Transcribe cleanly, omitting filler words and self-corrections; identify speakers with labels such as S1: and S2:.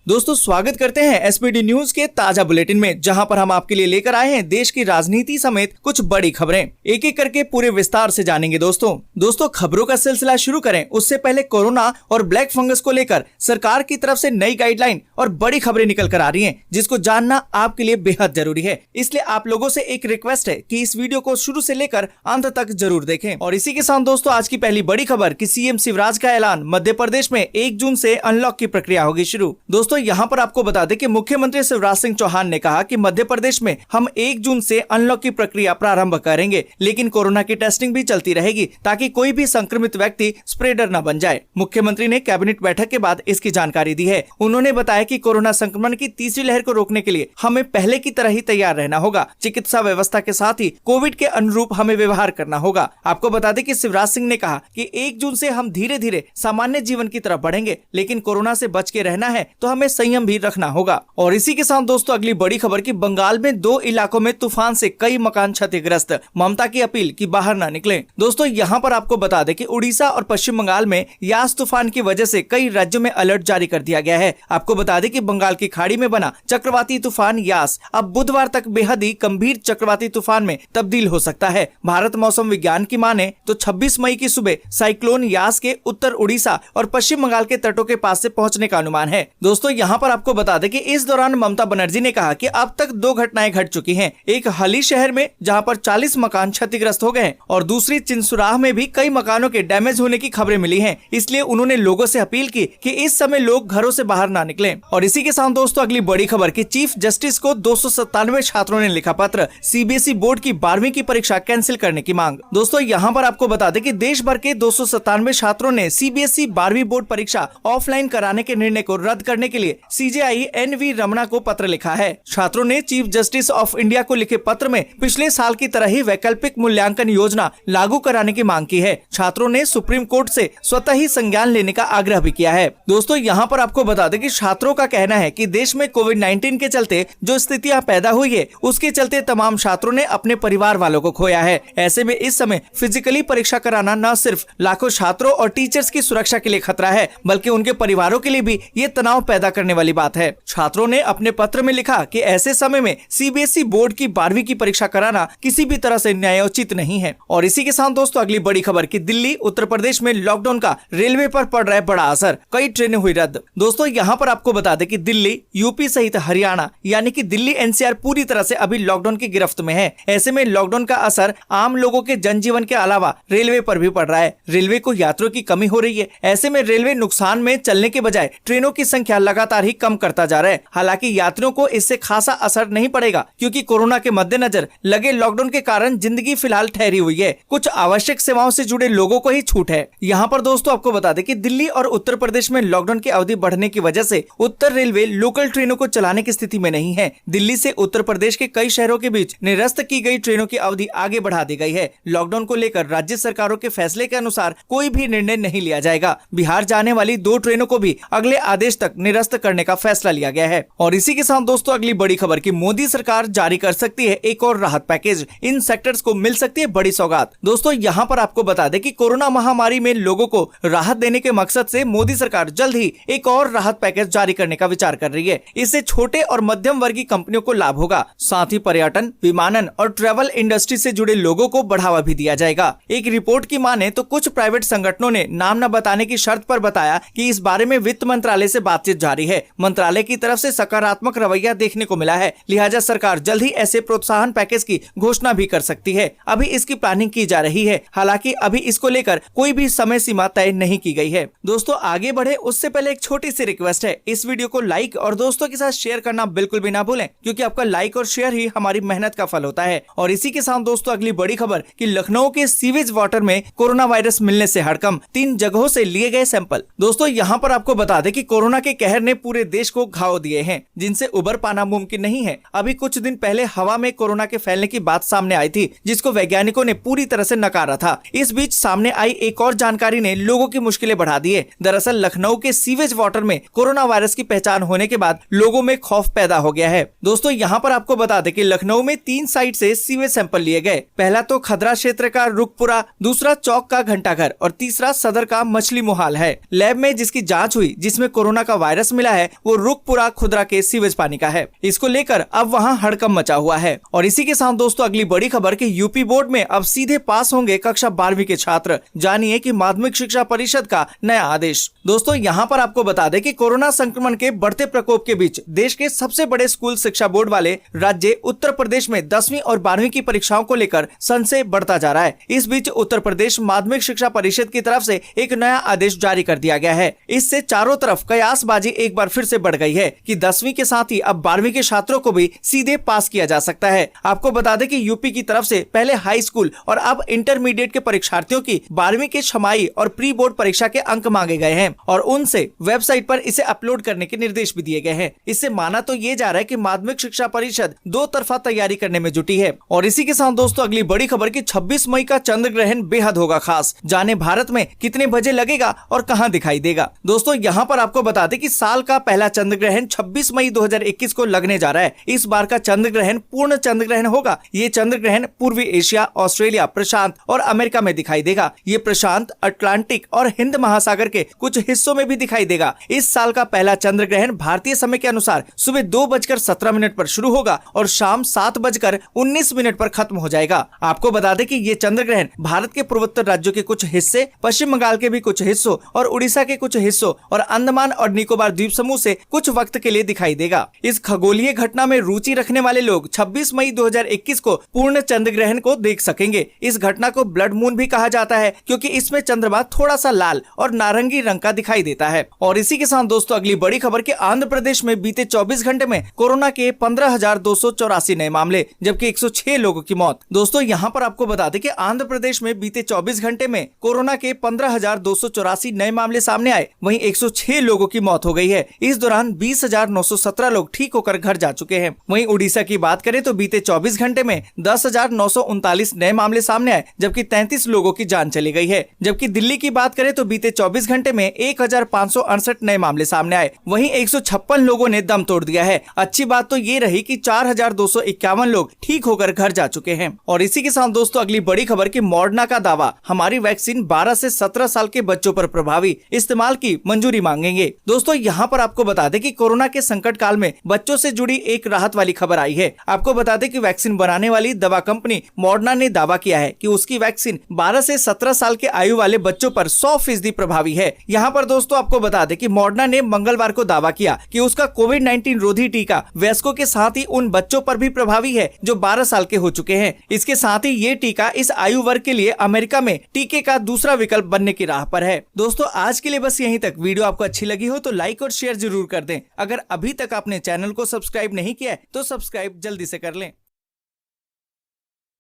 S1: दोस्तों स्वागत करते हैं एसपीडी न्यूज के ताजा बुलेटिन में, जहां पर हम आपके लिए लेकर आए हैं देश की राजनीति समेत कुछ बड़ी खबरें। एक एक करके पूरे विस्तार से जानेंगे। दोस्तों खबरों का सिलसिला शुरू करें उससे पहले कोरोना और ब्लैक फंगस को लेकर सरकार की तरफ से नई गाइडलाइन और बड़ी खबरें निकल कर आ रही हैं, जिसको जानना आपके लिए बेहद जरूरी है। इसलिए आप लोगों से एक रिक्वेस्ट है कि इस वीडियो को शुरू से लेकर अंत तक जरूर देखें। और इसी के साथ दोस्तों आज की पहली बड़ी खबर कि सीएम शिवराज का ऐलान, मध्य प्रदेश में 1 जून से अनलॉक की प्रक्रिया होगी शुरू। दोस्तों यहाँ पर आपको बता दें कि मुख्यमंत्री शिवराज सिंह चौहान ने कहा कि मध्य प्रदेश में हम 1 जून से अनलॉक की प्रक्रिया प्रारंभ करेंगे, लेकिन कोरोना की टेस्टिंग भी चलती रहेगी ताकि कोई भी संक्रमित व्यक्ति स्प्रेडर न बन जाए। मुख्यमंत्री ने कैबिनेट बैठक के बाद इसकी जानकारी दी है। उन्होंने बताया कि कोरोना संक्रमण की तीसरी लहर को रोकने के लिए हमें पहले की तरह ही तैयार रहना होगा। चिकित्सा व्यवस्था के साथ ही कोविड के अनुरूप हमें व्यवहार करना होगा। आपको बता दें कि शिवराज सिंह ने कहा कि 1 जून से हम धीरे धीरे सामान्य जीवन की तरफ बढ़ेंगे, लेकिन कोरोना से बच के रहना है तो हमें संयम भी रखना होगा। और इसी के साथ दोस्तों अगली बड़ी खबर कि बंगाल में 2 इलाकों में तूफान से कई मकान क्षतिग्रस्त, ममता की अपील कि बाहर न निकलें। दोस्तों यहाँ पर आपको बता दें कि उड़ीसा और पश्चिम बंगाल में यास तूफान की वजह से कई राज्यों में अलर्ट जारी कर दिया गया है। आपको बता दें कि बंगाल की खाड़ी में बना चक्रवाती तूफान यास अब बुधवार तक बेहद ही गंभीर चक्रवाती तूफान में तब्दील हो सकता है। भारत मौसम विज्ञान की माने तो 26 मई की सुबह साइक्लोन यास के उत्तर उड़ीसा और पश्चिम बंगाल के तटों के पास से पहुंचने का अनुमान है। दोस्तों यहाँ पर आपको बता दें कि इस दौरान ममता बनर्जी ने कहा कि अब तक 2 घटनाएं घट चुकी हैं। एक हली शहर में जहां पर 40 मकान क्षतिग्रस्त हो गए हैं और दूसरी चिंसुराह में भी कई मकानों के डैमेज होने की खबरें मिली हैं। इसलिए उन्होंने लोगों से अपील की कि इस समय लोग घरों से बाहर ना निकलें। और इसी के साथ दोस्तों अगली बड़ी खबर कि चीफ जस्टिस को 297 छात्रों ने लिखा पत्र, सीबीएसई बोर्ड की 12वीं की परीक्षा कैंसिल करने की मांग। दोस्तों यहाँ पर आपको बता दें कि देश भर के 297 छात्रों ने सीबीएसई 12वीं बोर्ड परीक्षा ऑफलाइन कराने के निर्णय को रद्द करने के लिए सीजेआई एनवी रमणा को पत्र लिखा है। छात्रों ने चीफ जस्टिस ऑफ इंडिया को लिखे पत्र में पिछले साल की तरह ही वैकल्पिक मूल्यांकन योजना लागू कराने की मांग की है। छात्रों ने सुप्रीम कोर्ट से स्वतः ही संज्ञान लेने का आग्रह भी किया है। दोस्तों यहाँ पर आपको बता दें कि छात्रों का कहना है कि देश में कोविड-19 के चलते जो स्थितियां पैदा हुई है, उसके चलते तमाम छात्रों ने अपने परिवार वालों को खोया है। ऐसे में इस समय फिजिकली परीक्षा कराना न सिर्फ लाखों छात्रों और टीचर्स की सुरक्षा के लिए खतरा है, बल्कि उनके परिवारों के लिए भी ये तनाव पैदा करने वाली बात है। छात्रों ने अपने पत्र में लिखा कि ऐसे समय में सीबीएसई बोर्ड की 12वीं की परीक्षा कराना किसी भी तरह से न्यायोचित नहीं है। और इसी के साथ दोस्तों अगली बड़ी खबर कि दिल्ली उत्तर प्रदेश में लॉकडाउन का रेलवे पर पड़ रहा है बड़ा असर, कई ट्रेनें हुई रद्द। दोस्तों यहाँ पर आपको बता दें कि दिल्ली, यूपी सहित हरियाणा यानी कि दिल्ली एनसीआर पूरी तरह से अभी लॉकडाउन की गिरफ्त में है। ऐसे में लॉकडाउन का असर आम लोगों के जनजीवन के अलावा रेलवे पर भी पड़ रहा है। रेलवे को यात्रियों की कमी हो रही है। ऐसे में रेलवे नुकसान में चलने के बजाय ट्रेनों की संख्या लगातार ही कम करता जा रहा है। हालांकि यात्रियों को इससे खासा असर नहीं पड़ेगा, क्योंकि कोरोना के मद्देनजर लगे लॉकडाउन के कारण जिंदगी फिलहाल ठहरी हुई है। कुछ आवश्यक सेवाओं से जुड़े लोगों को ही छूट है। यहाँ पर दोस्तों आपको बता दें कि दिल्ली और उत्तर प्रदेश में लॉकडाउन की अवधि बढ़ने की वजह से उत्तर रेलवे लोकल ट्रेनों को चलाने की स्थिति में नहीं है। दिल्ली से उत्तर प्रदेश के कई शहरों के बीच निरस्त की गई ट्रेनों की अवधि आगे बढ़ा दी गई है। लॉकडाउन को लेकर राज्य सरकारों के फैसले के अनुसार कोई भी निर्णय नहीं लिया जाएगा। बिहार जाने वाली 2 ट्रेनों को भी अगले आदेश तक निरस्त करने का फैसला लिया गया है। और इसी के साथ दोस्तों अगली बड़ी खबर कि मोदी सरकार जारी कर सकती है एक और राहत पैकेज, इन सेक्टर्स को मिल सकती है बड़ी सौगात। दोस्तों यहाँ पर आपको बता दें कि कोरोना महामारी में लोगों को राहत देने के मकसद से मोदी सरकार जल्द ही एक और राहत पैकेज जारी करने का विचार कर रही है। इससे छोटे और मध्यम वर्गीय कंपनियों को लाभ होगा, साथ ही पर्यटन, विमानन और ट्रैवल इंडस्ट्री से जुड़े लोगों को बढ़ावा भी दिया जाएगा। एक रिपोर्ट की माने तो कुछ प्राइवेट संगठनों ने नाम न बताने की शर्त पर बताया कि इस बारे में वित्त मंत्रालय से बातचीत जारी है। मंत्रालय की तरफ से सकारात्मक रवैया देखने को मिला है, लिहाजा सरकार जल्द ही ऐसे प्रोत्साहन पैकेज की घोषणा भी कर सकती है। अभी इसकी प्लानिंग की जा रही है। हालांकि अभी इसको लेकर कोई भी समय सीमा तय नहीं की गई है। दोस्तों आगे बढ़े उससे पहले एक छोटी सी रिक्वेस्ट है, इस वीडियो को लाइक और दोस्तों के साथ शेयर करना बिल्कुल भी ना भूलें, क्योंकि आपका लाइक और शेयर ही हमारी मेहनत का फल होता है। और इसी के साथ दोस्तों अगली बड़ी खबर कि लखनऊ के सीवेज वाटर में कोरोना वायरस मिलने से हड़कंप, 3 जगहों से लिए गए सैंपल। दोस्तों यहाँ पर आपको बता दें कि कोरोना के कहर ने पूरे देश को घाव दिए हैं, जिनसे उबर पाना मुमकिन नहीं है। अभी कुछ दिन पहले हवा में कोरोना के फैलने की बात सामने आई थी, जिसको वैज्ञानिकों ने पूरी तरह से नकारा था। इस बीच सामने आई एक और जानकारी ने लोगों की मुश्किलें बढ़ा दी है। दरअसल लखनऊ के सीवेज वाटर में कोरोना वायरस की पहचान होने के बाद लोगों में खौफ पैदा हो गया है। दोस्तों यहाँ पर आपको बता दें कि लखनऊ में 3 साइट से सीवेज सैंपल लिए गए। पहला तो खदरा क्षेत्र का रुखपुरा, दूसरा चौक का घंटाघर और तीसरा सदर का मछली मुहाल है। लैब में जिसकी जाँच हुई, जिसमें कोरोना का वायरस पास मिला है वो रुकपुरा खुदरा के सीवेज पानी का है। इसको लेकर अब वहाँ हड़कंप मचा हुआ है। और इसी के साथ दोस्तों अगली बड़ी खबर कि यूपी बोर्ड में अब सीधे पास होंगे कक्षा 12वीं के छात्र। जानिए कि माध्यमिक शिक्षा परिषद का नया आदेश। दोस्तों यहाँ पर आपको बता दें कि कोरोना संक्रमण के बढ़ते प्रकोप के बीच देश के सबसे बड़े स्कूल शिक्षा बोर्ड वाले राज्य उत्तर प्रदेश में 10वीं और 12वीं की परीक्षाओं को लेकर संशय बढ़ता जा रहा है। इस बीच उत्तर प्रदेश माध्यमिक शिक्षा परिषद की तरफ से एक नया आदेश जारी कर दिया गया है। इससे चारों तरफ कयासबाजी एक बार फिर से बढ़ गई है कि 10वीं के साथ ही अब 12वीं के छात्रों को भी सीधे पास किया जा सकता है। आपको बता दें कि यूपी की तरफ से पहले हाई स्कूल और अब इंटरमीडिएट के परीक्षार्थियों की 12वीं के छमाही और प्री बोर्ड परीक्षा के अंक मांगे गए हैं और उनसे वेबसाइट पर इसे अपलोड करने के निर्देश भी दिए गए हैं। इससे माना तो ये जा रहा है कि माध्यमिक शिक्षा परिषद दो तरफा तैयारी करने में जुटी है। और इसी के साथ दोस्तों अगली बड़ी खबर की 26 मई का चंद्र ग्रहण बेहद होगा खास। जाने भारत में कितने बजे लगेगा और कहां दिखाई देगा। दोस्तों यहां पर आपको बता दें कि साल का पहला चंद्र ग्रहण 26 मई 2021 को लगने जा रहा है। इस बार का चंद्र ग्रहण पूर्ण चंद्र ग्रहण होगा। ये चंद्र ग्रहण पूर्वी एशिया, ऑस्ट्रेलिया, प्रशांत और अमेरिका में दिखाई देगा। ये प्रशांत, अटलांटिक और हिंद महासागर के कुछ हिस्सों में भी दिखाई देगा। इस साल का पहला चंद्र ग्रहण भारतीय समय के अनुसार सुबह 2:17 पर शुरू होगा और शाम 7:19 पर खत्म हो जाएगा। आपको बता दें कि ये चंद्र ग्रहण भारत के पूर्वोत्तर राज्यों के कुछ हिस्से, पश्चिम बंगाल के भी कुछ हिस्सों और उड़ीसा के कुछ हिस्सों और अंडमान और निकोबार द्वीप समूह से कुछ वक्त के लिए दिखाई देगा। इस खगोलीय घटना में रुचि रखने वाले लोग 26 मई 2021 को पूर्ण चंद्र ग्रहण को देख सकेंगे। इस घटना को ब्लड मून भी कहा जाता है क्योंकि इसमें चंद्रमा थोड़ा सा लाल और नारंगी रंग का दिखाई देता है। और इसी के साथ दोस्तों अगली बड़ी खबर कि आंध्र प्रदेश में बीते 24 घंटे में कोरोना के 15,284 नए मामले जबकि 106 लोगों की मौत। दोस्तों यहाँ पर आपको बता दें कि आंध्र प्रदेश में बीते 24 घंटे में कोरोना के 15,284 नए मामले सामने आए, वहीं 106 लोगों की मौत हो गई है। इस दौरान 20,917 लोग ठीक होकर घर जा चुके हैं। वहीं उड़ीसा की बात करें तो बीते 24 घंटे में 10,939 नए मामले सामने आए जबकि 33 लोगों की जान चली गई है। जबकि दिल्ली की बात करें तो बीते 24 घंटे में 1,568 नए मामले सामने आए, वहीं 156 लोगों ने दम तोड़ दिया है। अच्छी बात तो ये रही कि 4,251 लोग ठीक होकर घर जा चुके हैं। और इसी के साथ दोस्तों अगली बड़ी खबर कि मॉडर्ना का दावा, हमारी वैक्सीन 12 से 17 साल के बच्चों पर प्रभावी, इस्तेमाल की मंजूरी मांगेंगे। दोस्तों यहाँ पर आपको बता दें कि कोरोना के संकट काल में बच्चों से जुड़ी एक राहत वाली खबर आई है। आपको बता दें कि वैक्सीन बनाने वाली दवा कंपनी मॉडर्ना ने दावा किया है कि उसकी वैक्सीन 12 से 17 साल के आयु वाले बच्चों पर 100% प्रभावी है। यहाँ पर दोस्तों आपको बता दें कि मॉडर्ना ने मंगलवार को दावा किया कि उसका कोविड-19 रोधी टीका वयस्कों के साथ ही उन बच्चों पर भी प्रभावी है जो 12 साल के हो चुके हैं। इसके साथ ही ये टीका इस आयु वर्ग के लिए अमेरिका में टीके का दूसरा विकल्प बनने की राह पर है। दोस्तों आज के लिए बस यहीं तक। वीडियो आपको अच्छी लगी हो तो लाइक और शेयर जरूर कर दें। अगर अभी तक आपने चैनल को सब्सक्राइब नहीं किया है तो सब्सक्राइब जल्दी से कर लें।